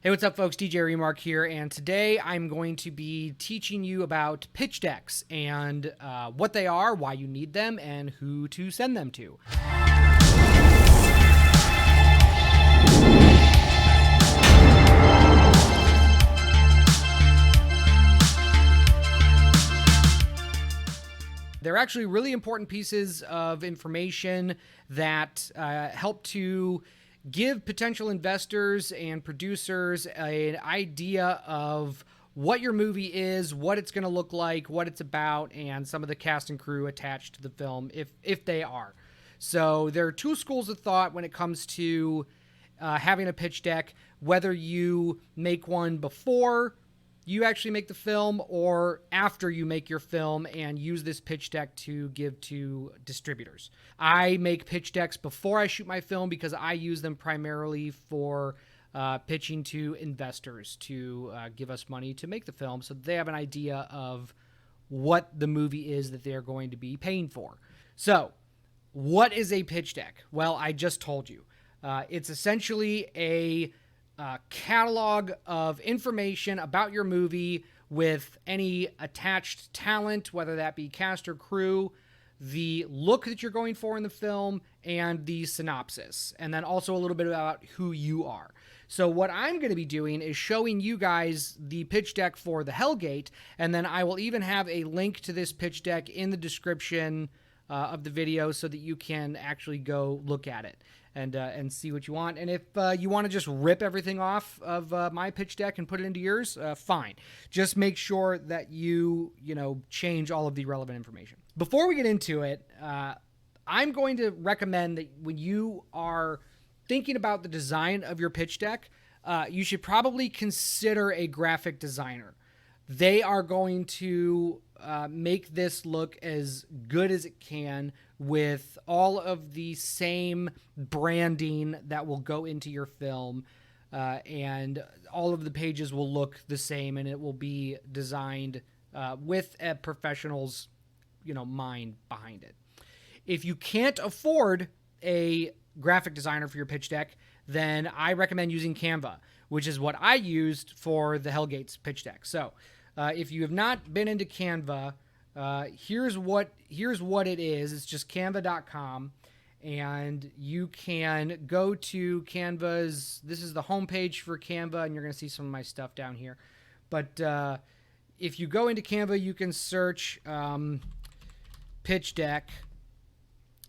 Hey, what's up, folks? DJ Remark here, and today I'm going to be teaching you about pitch decks and what they are, why you need them, and who to send them to. They're actually really important pieces of information that help to give potential investors and producers an idea of what your movie is, what it's going to look like, what it's about, and some of the cast and crew attached to the film, if they are. So there are two schools of thought when it comes to having a pitch deck, whether you make one before you actually make the film or after you make your film and use this pitch deck to give to distributors. I make pitch decks before I shoot my film because I use them primarily for pitching to investors to give us money to make the film so that they have an idea of what the movie is that they're going to be paying for. So, what is a pitch deck? Well, I just told you. It's essentially a catalog of information about your movie with any attached talent, whether that be cast or crew, the look that you're going for in the film, and the synopsis. And then also a little bit about who you are. So what I'm going to be doing is showing you guys the pitch deck for the Hellgate, and then I will even have a link to this pitch deck in the description of the video so that you can actually go look at it and see what you want. And if you want to just rip everything off of my pitch deck and put it into yours, fine. Just make sure that you change all of the relevant information. Before we get into it, I'm going to recommend that when you are thinking about the design of your pitch deck, you should probably consider a graphic designer. They are going to make this look as good as it can with all of the same branding that will go into your film, and all of the pages will look the same, and it will be designed with a professional's mind behind it. If you can't afford a graphic designer for your pitch deck, then I recommend using Canva, which is what I used for the Hellgate's pitch deck. So if you have not been into Canva, here's what it is. It's just canva.com, and you can go to Canva's. This is the homepage for Canva, and you're going to see some of my stuff down here. But if you go into Canva, you can search pitch deck,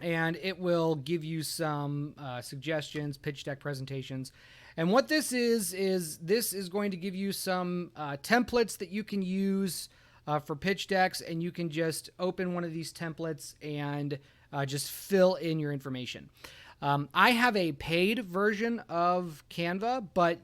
and it will give you some suggestions, pitch deck presentations. And what this is this is going to give you some templates that you can use for pitch decks, and you can just open one of these templates and just fill in your information. I have a paid version of Canva, but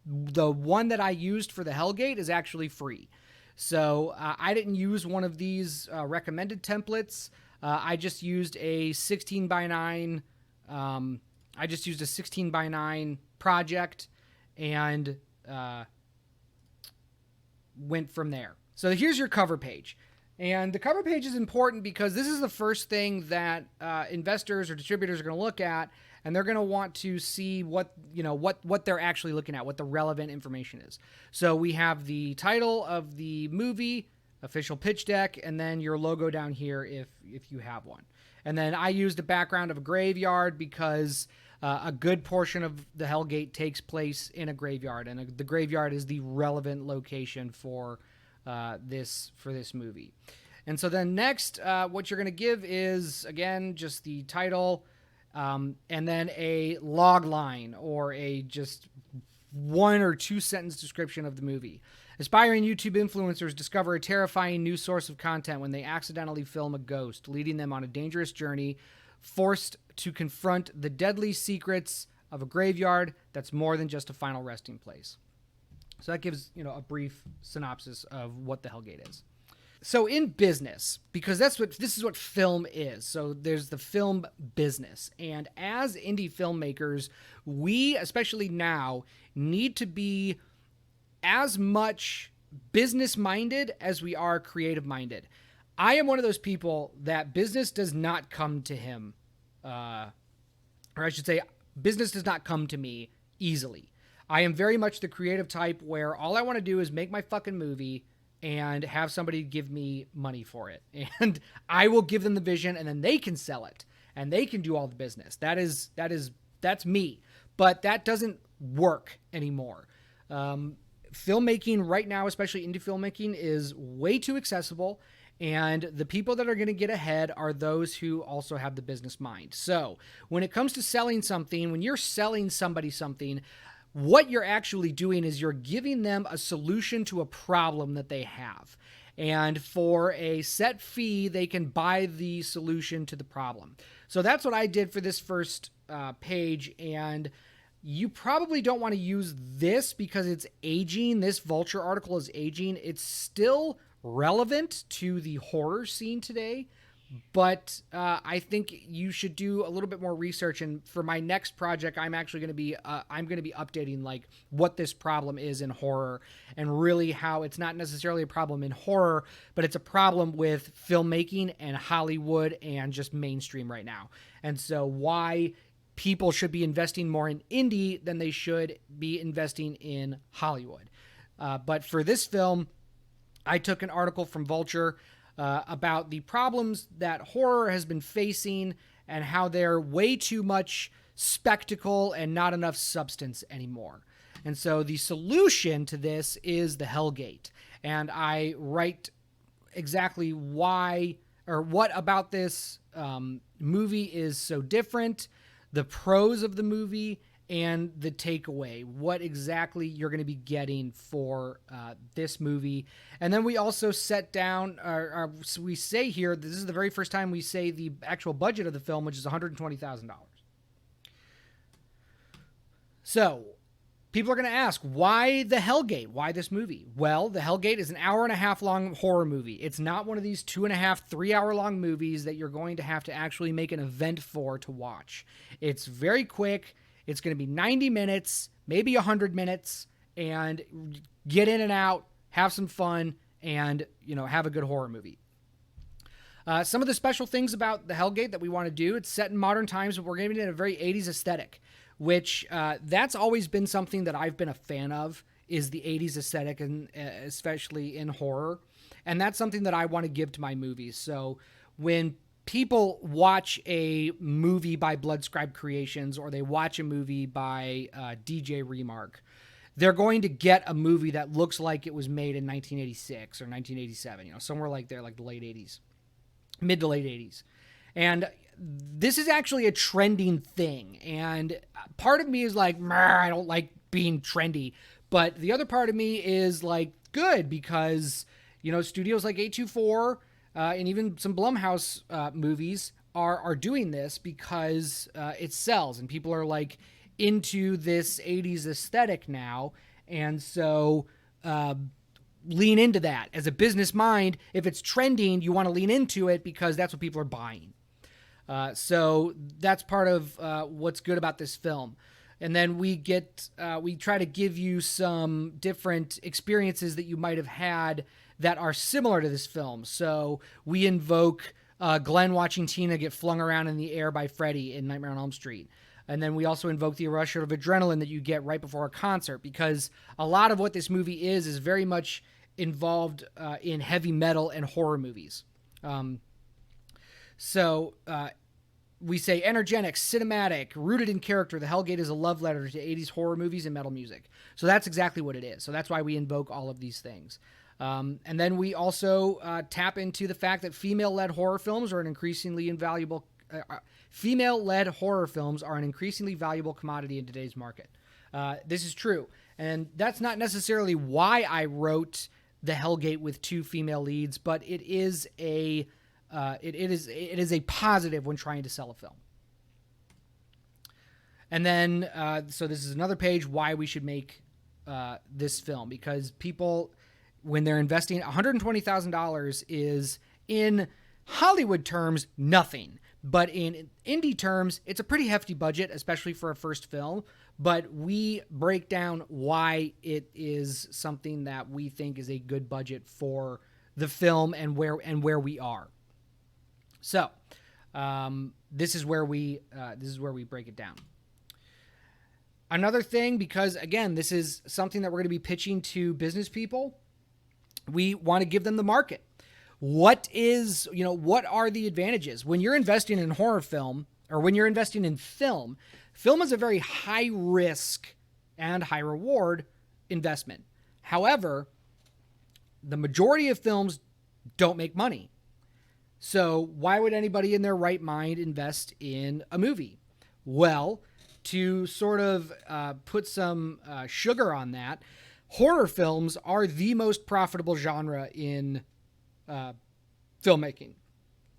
the one that I used for the Hellgate is actually free. So I didn't use one of these recommended templates. I just used a 16 by 9. I just used a 16 by 9 project and went from there. So here's your cover page. And the cover page is important because this is the first thing that investors or distributors are going to look at, and they're going to want to see what they're actually looking at, what the relevant information is. So we have the title of the movie, official pitch deck, and then your logo down here if you have one. And then I used a background of a graveyard because a good portion of the Hellgate takes place in a graveyard, and the graveyard is the relevant location for this movie. And so then next, what you're going to give is, again, just the title, and then a log line or a just 1 or 2 sentence description of the movie. Aspiring YouTube influencers discover a terrifying new source of content when they accidentally film a ghost, leading them on a dangerous journey, forced to confront the deadly secrets of a graveyard that's more than just a final resting place. So that gives, a brief synopsis of what the Hellgate is. So in business, because this is what film is. So there's the film business. And as indie filmmakers, we, especially now, need to be as much business-minded as we are creative-minded. I am one of those people that business does not come to him, or I should say, business does not come to me easily. I am very much the creative type where all I want to do is make my fucking movie and have somebody give me money for it. And I will give them the vision, and then they can sell it and they can do all the business. That's me. But that doesn't work anymore. Filmmaking right now, especially indie filmmaking, is way too accessible. And the people that are going to get ahead are those who also have the business mind. So when it comes to selling something, when you're selling somebody something, what you're actually doing is you're giving them a solution to a problem that they have. And for a set fee, they can buy the solution to the problem. So that's what I did for this first page. And you probably don't want to use this because it's aging. This Vulture article is aging. It's still relevant to the horror scene today, but I think you should do a little bit more research. And for my next project, I'm actually going to be updating like what this problem is in horror, and really how it's not necessarily a problem in horror, but it's a problem with filmmaking and Hollywood and just mainstream right now. And so why people should be investing more in indie than they should be investing in Hollywood. But for this film, I took an article from Vulture about the problems that horror has been facing and how they're way too much spectacle and not enough substance anymore. And so the solution to this is the Hellgate. And I write exactly why or what about this movie is so different, the pros of the movie, and the takeaway, what exactly you're going to be getting for this movie. And then we also set down, we say here, this is the very first time we say the actual budget of the film, which is $120,000. So people are going to ask, why the Hellgate? Why this movie? Well, the Hellgate is an 1.5 hour long horror movie. It's not one of these 2.5, 3 hour long movies that you're going to have to actually make an event for to watch. It's very quick. It's going to be 90 minutes, maybe 100 minutes, and get in and out, have some fun, and, have a good horror movie. Some of the special things about the Hellgate that we want to do, it's set in modern times, but we're giving it a very 80s aesthetic, which that's always been something that I've been a fan of, is the 80s aesthetic, and especially in horror. And that's something that I want to give to my movies. So when people watch a movie by Bloodscribe Creations, or they watch a movie by DJ Remark, they're going to get a movie that looks like it was made in 1986 or 1987, somewhere like there, like the late 80s, mid to late 80s. And this is actually a trending thing. And part of me is like, I don't like being trendy. But the other part of me is like, good, because, studios like A24, and even some Blumhouse movies are doing this because it sells, and people are like into this 80s aesthetic now. And so lean into that. As a business mind, if it's trending, you want to lean into it because that's what people are buying. So that's part of what's good about this film. And then we try to give you some different experiences that you might have had that are similar to this film. So we invoke Glenn watching Tina get flung around in the air by Freddy in Nightmare on Elm Street. And then we also invoke the rush of adrenaline that you get right before a concert, because a lot of what this movie is very much involved in heavy metal and horror movies. So we say energetic, cinematic, rooted in character. The Hellgate is a love letter to 80s horror movies and metal music. So that's exactly what it is. So that's why we invoke all of these things. And then we also tap into the fact that female-led horror films are an increasingly invaluable commodity in today's market. This is true, and that's not necessarily why I wrote the Hellgate with 2 female leads, but it is a positive when trying to sell a film. And then, so this is another page why we should make this film, because people, when they're investing, $120,000 is, in Hollywood terms, nothing. But in indie terms, it's a pretty hefty budget, especially for a first film. But we break down why it is something that we think is a good budget for the film and where we are. So this is where we break it down. Another thing, because again, this is something that we're going to be pitching to business people, we want to give them the market. What are the advantages? When you're investing in horror film, or when you're investing in film, film is a very high risk and high reward investment. However, the majority of films don't make money. So why would anybody in their right mind invest in a movie? Well, to sort of put some sugar on that, horror films are the most profitable genre in filmmaking.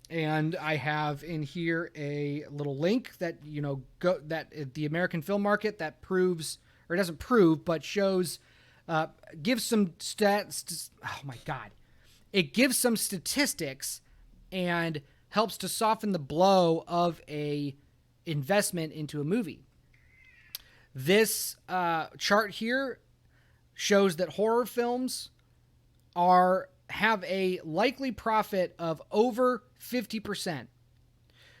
And I have in here a little link that, that the American film market that proves, or doesn't prove, but shows, gives some stats. Oh my God. It gives some statistics and helps to soften the blow of a investment into a movie. This chart here shows that horror films have a likely profit of over 50%.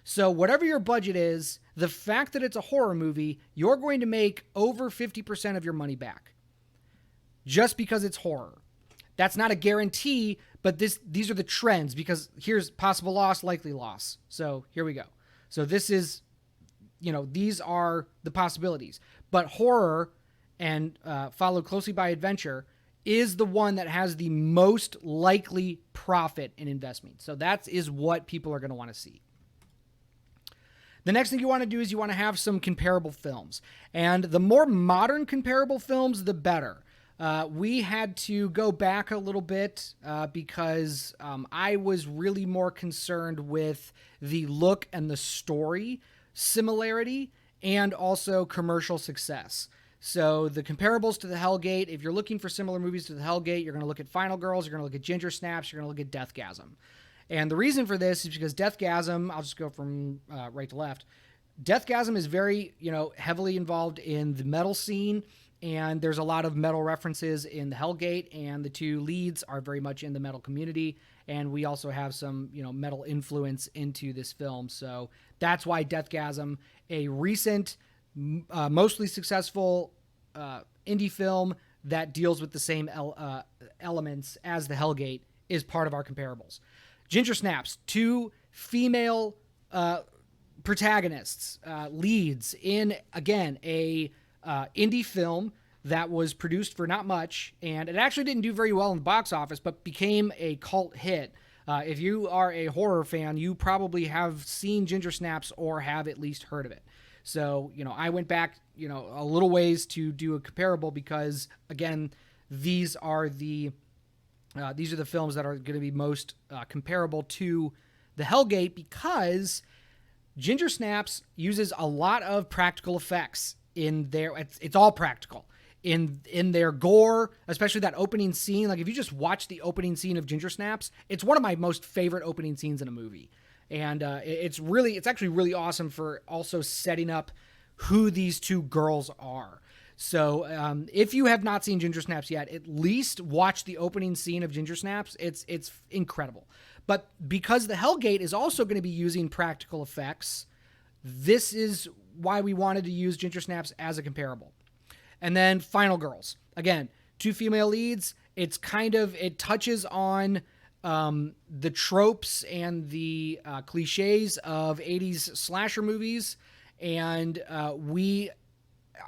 So whatever your budget is, the fact that it's a horror movie, you're going to make over 50% of your money back just because it's horror. That's not a guarantee, but these are the trends, because here's possible loss, likely loss. So here we go. So this is, these are the possibilities. But horror, and followed closely by adventure, is the one that has the most likely profit in investment. So that is what people are going to want to see. The next thing you want to do is you want to have some comparable films. And the more modern comparable films, the better. We had to go back a little bit because I was really more concerned with the look and the story similarity and also commercial success. So the comparables to the Hellgate, if you're looking for similar movies to the Hellgate, you're going to look at Final Girls, you're going to look at Ginger Snaps, you're going to look at Deathgasm. And the reason for this is because Deathgasm, I'll just go from right to left. Deathgasm is very, heavily involved in the metal scene, and there's a lot of metal references in the Hellgate, and the two leads are very much in the metal community, and we also have some, metal influence into this film. So that's why Deathgasm, a recent, mostly successful indie film that deals with the same elements as the Hellgate, is part of our comparables. Ginger Snaps, two female protagonists, leads in, again, a indie film that was produced for not much, and it actually didn't do very well in the box office, but became a cult hit. If you are a horror fan, you probably have seen Ginger Snaps or have at least heard of it. So, I went back, a little ways to do a comparable because, again, these are the films that are going to be most comparable to the Hellgate, because Ginger Snaps uses a lot of practical effects in their. It's all practical in their gore, especially that opening scene. Like if you just watch the opening scene of Ginger Snaps, it's one of my most favorite opening scenes in a movie. And it's actually really awesome for also setting up who these two girls are. So if you have not seen Ginger Snaps yet, at least watch the opening scene of Ginger Snaps. It's incredible. But because the Hellgate is also going to be using practical effects, this is why we wanted to use Ginger Snaps as a comparable. And then Final Girls. Again, two female leads. It touches on the tropes and the cliches of 80s slasher movies. And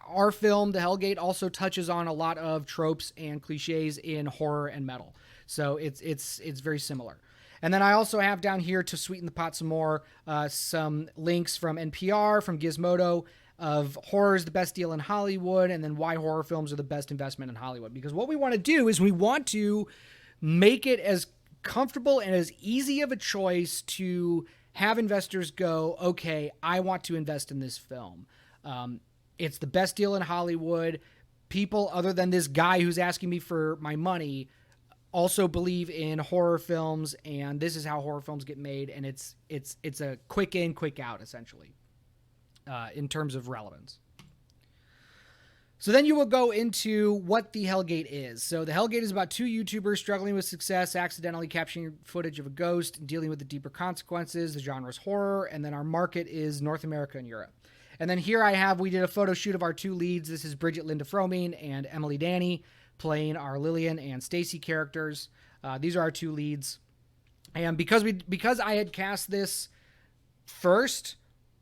our film, The Hellgate, also touches on a lot of tropes and cliches in horror and metal. So it's very similar. And then I also have down here, to sweeten the pot some more, some links from NPR, from Gizmodo, of horror is the best deal in Hollywood, and then why horror films are the best investment in Hollywood. Because what we want to do is we want to make it as comfortable and as easy of a choice to have investors go, okay, I want to invest in this film. It's the best deal in Hollywood. People other than this guy who's asking me for my money also believe in horror films, and this is how horror films get made. And it's a quick in, quick out, essentially, in terms of relevance. So then you will go into what the Hellgate is. So the Hellgate is about two YouTubers struggling with success, accidentally capturing footage of a ghost, and dealing with the deeper consequences. The genre is horror, and then our market is North America and Europe. And then here we did a photo shoot of our two leads. This is Bridget Linda Froming and Emily Danny playing our Lillian and Stacy characters. These are our two leads. And because I had cast this first,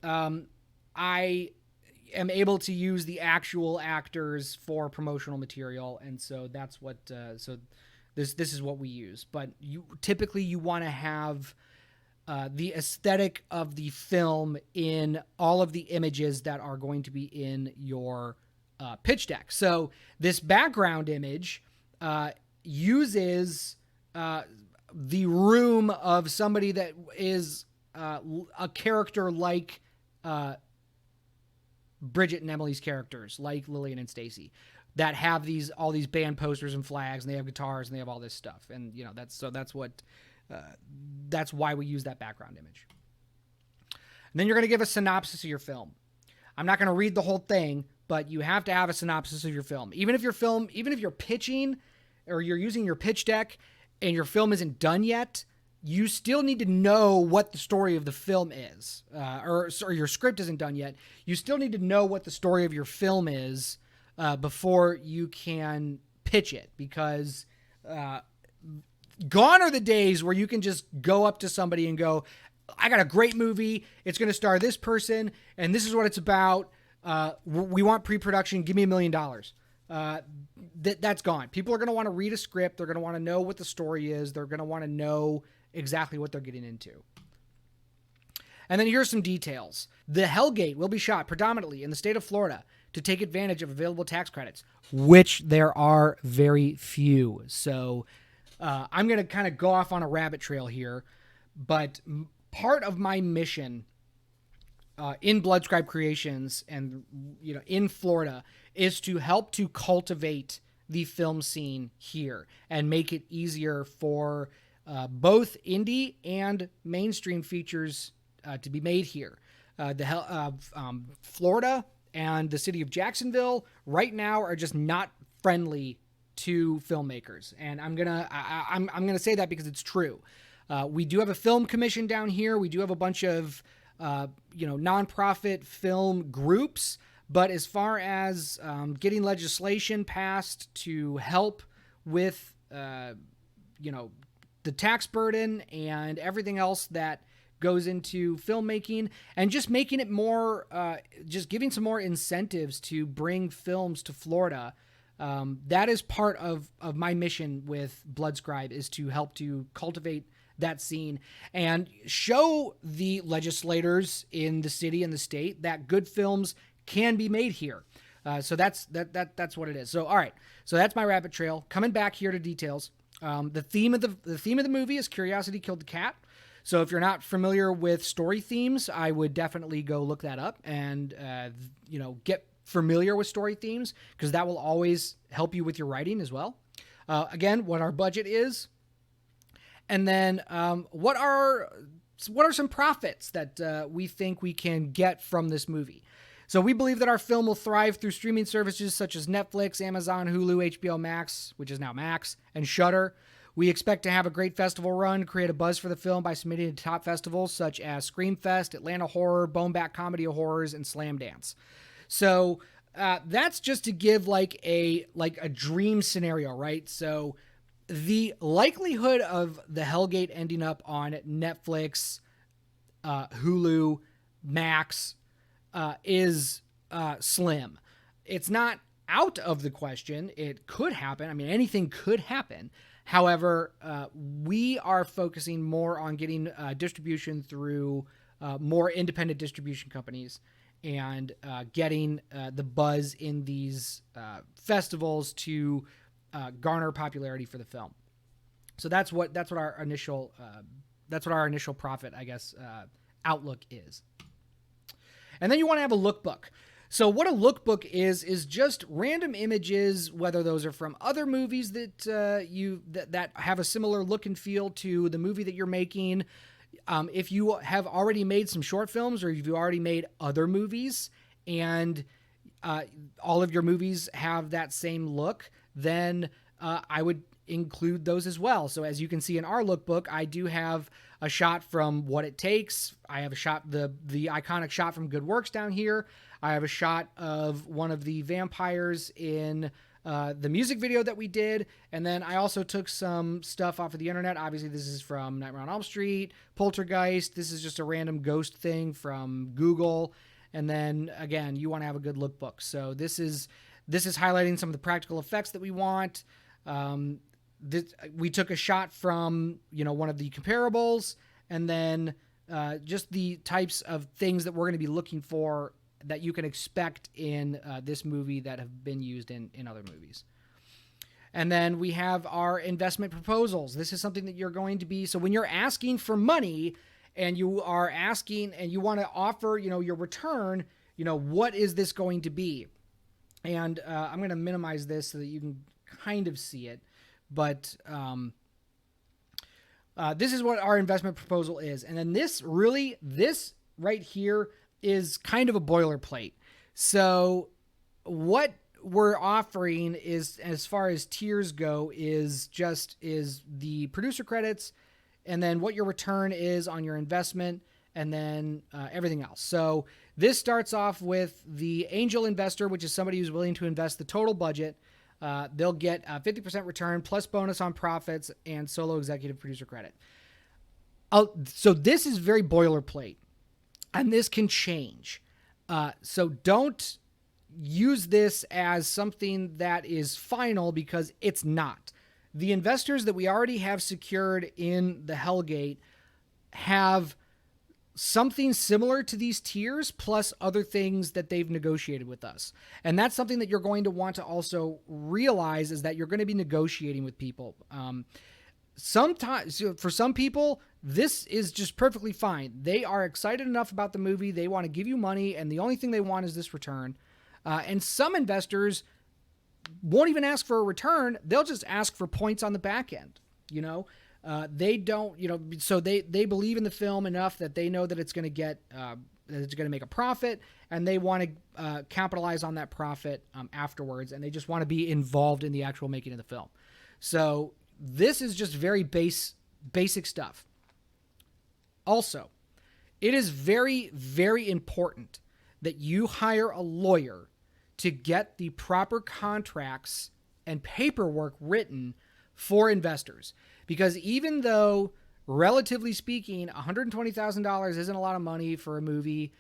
I am able to use the actual actors for promotional material, and so that's what this is what we use. But typically you want to have the aesthetic of the film in all of the images that are going to be in your pitch deck. So this background image uses the room of somebody that is a character like Bridget and Emily's characters, like Lillian and Stacy, that have all these band posters and flags, and they have guitars and they have all this stuff. And that's why we use that background image. And then you're going to give a synopsis of your film. I'm not going to read the whole thing, but you have to have a synopsis of your film. Even if you're pitching or you're using your pitch deck and your film isn't done yet, you still need to know what the story of the film is, or your script isn't done yet. You still need to know what the story of your film is before you can pitch it, because gone are the days where you can just go up to somebody and go, I got a great movie. It's going to star this person, and this is what it's about. We want pre-production. Give me $1 million. That's gone. People are going to want to read a script. They're going to want to know what the story is. They're going to want to know exactly what they're getting into. And then here's some details. The Hellgate will be shot predominantly in the state of Florida to take advantage of available tax credits, which there are very few. So I'm going to kind of go off on a rabbit trail here, but part of my mission in Bloodscribe Creations and in Florida is to help to cultivate the film scene here and make it easier for both indie and mainstream features to be made here. Florida and the city of Jacksonville right now are just not friendly to filmmakers, and I'm gonna say that because it's true. We do have a film commission down here. We do have a bunch of nonprofit film groups, but as far as getting legislation passed to help with the tax burden and everything else that goes into filmmaking, and just making it more, just giving some more incentives to bring films to Florida. That is part of my mission with Bloodscribe, is to help to cultivate that scene and show the legislators in the city and the state that good films can be made here. So that's what it is. So, all right. So that's my rabbit trail. Coming back here to details. The theme of the movie is Curiosity Killed the Cat. So if you're not familiar with story themes, I would definitely go look that up and, get familiar with story themes, because that will always help you with your writing as well. Again, what our budget is. And then what are some profits that we think we can get from this movie? So we believe that our film will thrive through streaming services such as Netflix, Amazon, Hulu, HBO Max, which is now Max, and Shudder. We expect to have a great festival run, create a buzz for the film by submitting to top festivals such as Screamfest, Atlanta Horror, Boneback Comedy of Horrors, and Slamdance. So that's just to give like a dream scenario, right? So the likelihood of the Hellgate ending up on Netflix, Hulu, Max is slim. It's not out of the question. It could happen. I mean, anything could happen. However, we are focusing more on getting distribution through more independent distribution companies and getting the buzz in these festivals to garner popularity for the film. So that's what our initial profit, I guess, outlook is. And then you want to have a lookbook. So what a lookbook is just random images, whether those are from other movies that that have a similar look and feel to the movie that you're making. If you have already made some short films, or if you already made other movies and all of your movies have that same look, then I would include those as well. So as you can see in our lookbook, I do have a shot from What It Takes. I have a shot, the iconic shot from Good Works down here. I have a shot of one of the vampires in the music video that we did. And then I also took some stuff off of the internet. Obviously, this is from Nightmare on Elm Street, Poltergeist. This is just a random ghost thing from Google. And then again, you want to have a good lookbook. So this is highlighting some of the practical effects that we want. We took a shot from, one of the comparables, and then just the types of things that we're going to be looking for that you can expect in this movie that have been used in other movies. And then we have our investment proposals. This is something that you're going to be, so when you're asking for money and you are asking and you want to offer, your return, what is this going to be? And I'm going to minimize this so that you can kind of see it. But this is what our investment proposal is. And then this right here is kind of a boilerplate. So what we're offering is, as far as tiers go, is the producer credits, and then what your return is on your investment, and then everything else. So this starts off with the angel investor, which is somebody who's willing to invest the total budget. They'll get a 50% return plus bonus on profits and solo executive producer credit. So this is very boilerplate, and this can change. So don't use this as something that is final, because it's not. The investors that we already have secured in the Hellgate have something similar to these tiers, plus other things that they've negotiated with us. And that's something that you're going to want to also realize, is that you're going to be negotiating with people. Sometimes, for some people, this is just perfectly fine. They are excited enough about the movie. They want to give you money, and the only thing they want is this return. And some investors won't even ask for a return. They'll just ask for points on the back end, they don't, so they believe in the film enough that they know that it's going to get, that it's going to make a profit, and they want to capitalize on that profit afterwards, and they just want to be involved in the actual making of the film. So this is just very basic stuff. Also, it is very, very important that you hire a lawyer to get the proper contracts and paperwork written for investors. Because even though, relatively speaking, $120,000 isn't a lot of money for a movie,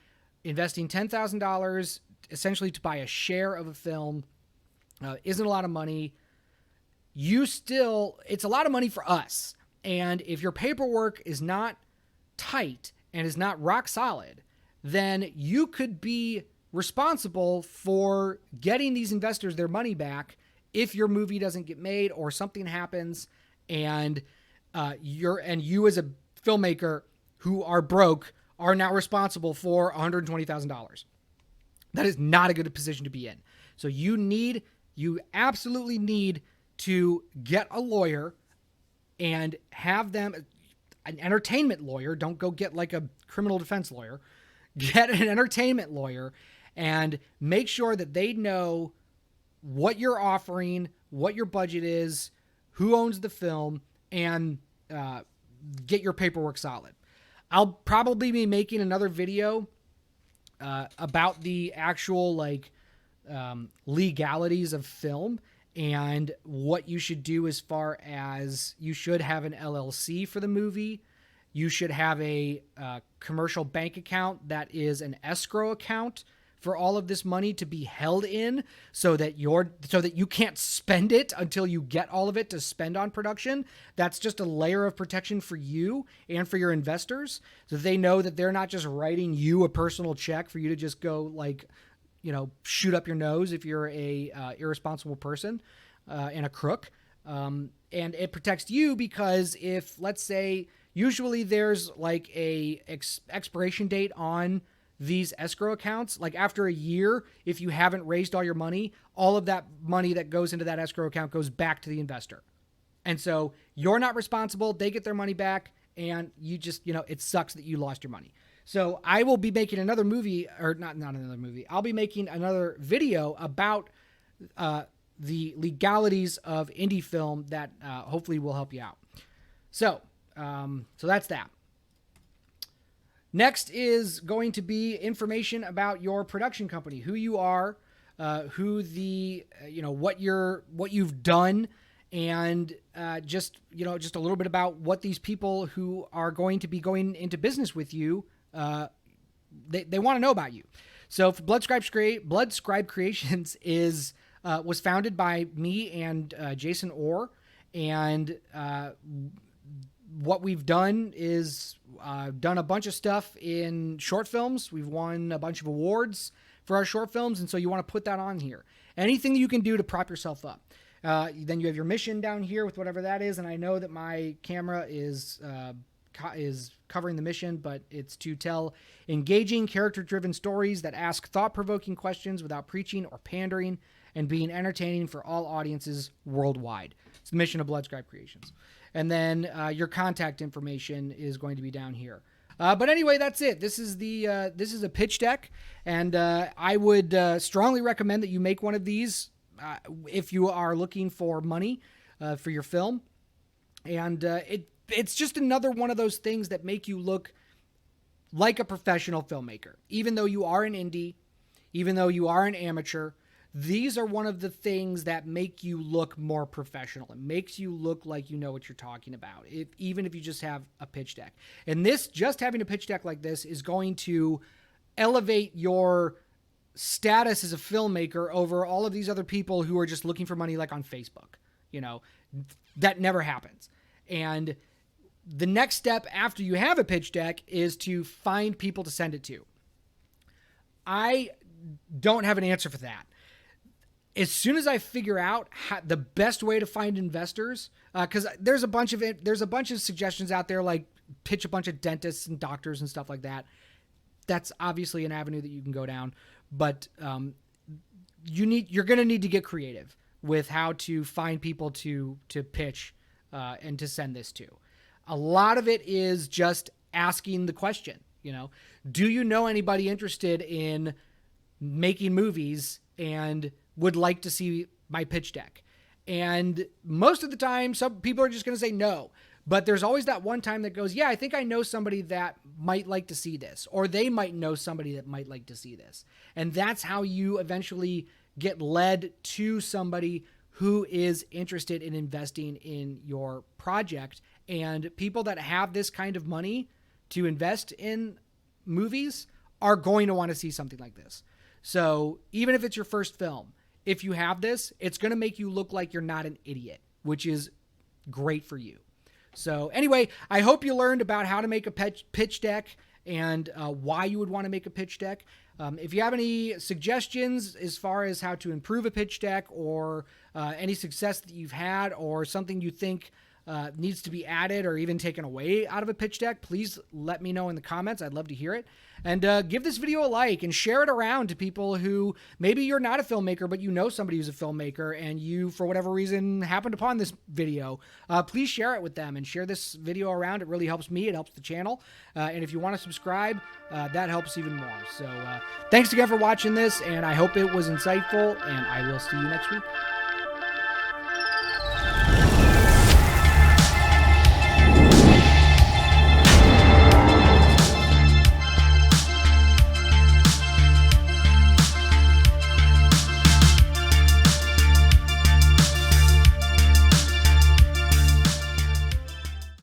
investing $10,000 essentially to buy a share of a film isn't a lot of money. It's a lot of money for us. And if your paperwork is not tight and is not rock solid, then you could be responsible for getting these investors their money back if your movie doesn't get made or something happens, and you as a filmmaker who are broke are now responsible for $120,000. That is not a good position to be in. So you absolutely need to get a lawyer and have them, an entertainment lawyer. Don't go get like a criminal defense lawyer. Get an entertainment lawyer and make sure that they know what you're offering, what your budget is, who owns the film, and get your paperwork solid. I'll probably be making another video about the actual legalities of film and what you should do, as far as you should have an LLC for the movie. You should have a commercial bank account that is an escrow account for all of this money to be held in, so that you can't spend it until you get all of it to spend on production. That's just a layer of protection for you and for your investors, so they know that they're not just writing you a personal check for you to just go shoot up your nose if you're a irresponsible person and a crook. And it protects you, because if, let's say, usually there's like a expiration date on these escrow accounts. Like after a year, if you haven't raised all your money, all of that money that goes into that escrow account goes back to the investor. And so you're not responsible. They get their money back, and you just, it sucks that you lost your money. So I will be making another movie, or not another movie. I'll be making another video about the legalities of indie film that hopefully will help you out. So that's that. Next is going to be information about your production company, who you are, who the, what you've done, and just a little bit about what these people who are going to be going into business with you, they want to know about you. So Blood Scribe Creations was founded by me and Jason Orr, and what we've done is done a bunch of stuff in short films. We've won a bunch of awards for our short films, and so you want to put that on here. Anything that you can do to prop yourself up. Then you have your mission down here with whatever that is, and I know that my camera is covering the mission, but it's to tell engaging, character-driven stories that ask thought-provoking questions without preaching or pandering, and being entertaining for all audiences worldwide. It's the mission of Blood Scribe Creations. And then your contact information is going to be down here. But anyway, that's it. This is a pitch deck, and I would strongly recommend that you make one of these if you are looking for money for your film. And it's just another one of those things that make you look like a professional filmmaker. Even though you are an indie, even though you are an amateur, these are one of the things that make you look more professional. It makes you look like you know what you're talking about, even if you just have a pitch deck. And just having a pitch deck like this is going to elevate your status as a filmmaker over all of these other people who are just looking for money, like on Facebook. That never happens. And the next step after you have a pitch deck is to find people to send it to. I don't have an answer for that. As soon as I figure out the best way to find investors, because there's a bunch of suggestions out there, like pitch a bunch of dentists and doctors and stuff like that. That's obviously an avenue that you can go down, but you're going to need to get creative with how to find people to pitch and to send this to. A lot of it is just asking the question. Do you know anybody interested in making movies and would like to see my pitch deck? And most of the time, some people are just going to say no. But there's always that one time that goes, yeah, I think I know somebody that might like to see this, or they might know somebody that might like to see this. And that's how you eventually get led to somebody who is interested in investing in your project. And people that have this kind of money to invest in movies are going to want to see something like this. So even if it's your first film, if you have this, it's going to make you look like you're not an idiot, which is great for you. So anyway, I hope you learned about how to make a pitch deck and why you would want to make a pitch deck. If you have any suggestions as far as how to improve a pitch deck, or any success that you've had, or something you think needs to be added or even taken away out of a pitch deck, please let me know in the comments. I'd love to hear it. And give this video a like and share it around to people who maybe you're not a filmmaker, but you know somebody who's a filmmaker, and you, for whatever reason, happened upon this video. Please share it with them and share this video around. It really helps me. It helps the channel. And if you want to subscribe, that helps even more. So thanks again for watching this, and I hope it was insightful, and I will see you next week.